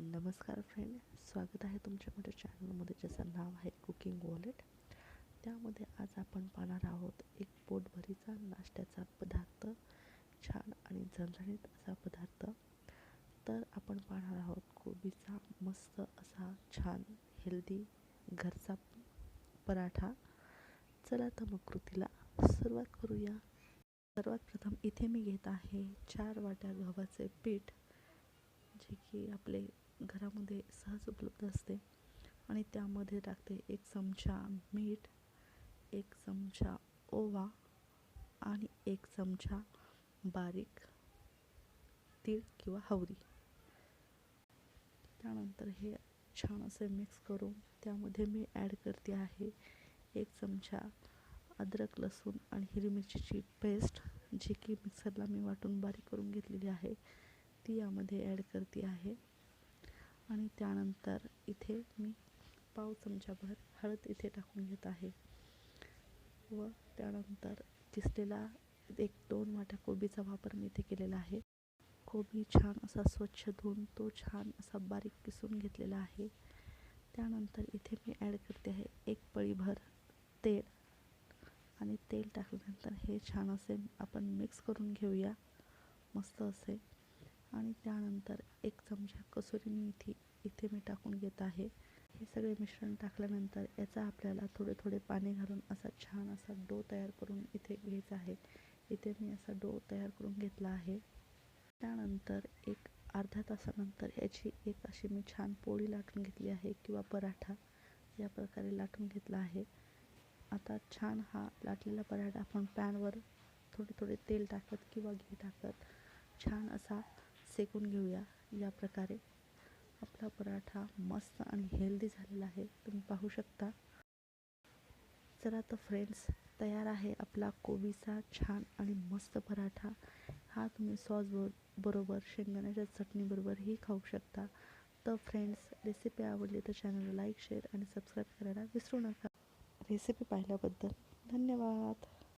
नमस्कार फ्रेंड, स्वागत आहे तुमच्या माझ्या चॅनलमध्ये ज्याचं नाव आहे कुकिंग वॉलेट. त्यामध्ये आज आपण पाहणार आहोत एक पोटभरीचा नाश्त्याचा पदार्थ, छान आणि झणझणीत असा पदार्थ. तर आपण पाहणार आहोत कोबीचा मस्त असा छान हेल्दी घरचा पराठा. चला तर मग कृतीला सुरुवात करूया. सर्वात प्रथम इथे मी घेत आहे 4 वाट्या गव्हाचे पीठ, जे की आपले घरामध्ये सहज उपलब्ध असते. आणि त्यामध्ये टाकते 1 चमचा मीठ, 1 चमचा ओवा आणि 1 चमचा बारीक तीळ किंवा हवरी. त्यानंतर हे छान असे मिक्स करून त्यामध्ये मी ॲड करते आहे 1 चमचा अद्रक, लसूण आणि हिरवी मिरचीची पेस्ट, जी की मिक्सरला मी वाटून बारीक करून घेतलेली आहे, ती यामध्ये ॲड करते आहे. आणि त्यानंतर इथे मी पाव चमचाभर हळद इथे टाकून घेत आहे व त्यानंतर किसलेला 1-2 वाट्या कोबीचा वापर मी इथे केलेला आहे. कोबी छान असा स्वच्छ धुवून तो छान असा बारीक किसून घेतलेला आहे. त्यानंतर इथे मी ॲड करते आहे 1 पळीभर तेल आणि तेल टाकल्यानंतर हे छान असे आपण मिक्स करून घेऊया मस्त असे. आणि त्यानंतर 1 चमचा कसुरी मेथी इथे मी टाकून घेत आहे. हे सगळे मिश्रण टाकल्यानंतर याचा आपल्याला थोडे पाणी घालून असा छान असा डो तयार करून इथे घ्यायचा आहे. इथे मी असा डो तयार करून घेतला आहे. त्यानंतर एक अर्ध्या तासानंतर याची एक अशी मी छान पोळी लाटून घेतली आहे किंवा पराठा या प्रकारे लाटून घेतला आहे. आता छान हा लाटलेला पराठा आपण पॅनवर थोडे तेल टाकत किंवा घी टाकत छान असा सेकून घेऊया. या प्रकारे आपला पराठा मस्त आणि हेल्दी झालेला आहे, तुम्ही पाहू शकता. चला तर फ्रेंड्स, तयार आहे आपला कोबीचा छान आणि मस्त पराठा. हा तुम्ही सॉस बरोबर, शेंगदाण्याच्या चटणीबरोबरही खाऊ शकता. तर फ्रेंड्स, रेसिपी आवडली तर चॅनलला लाईक, शेअर आणि सबस्क्राईब करायला विसरू नका. रेसिपी पाहिल्याबद्दल धन्यवाद.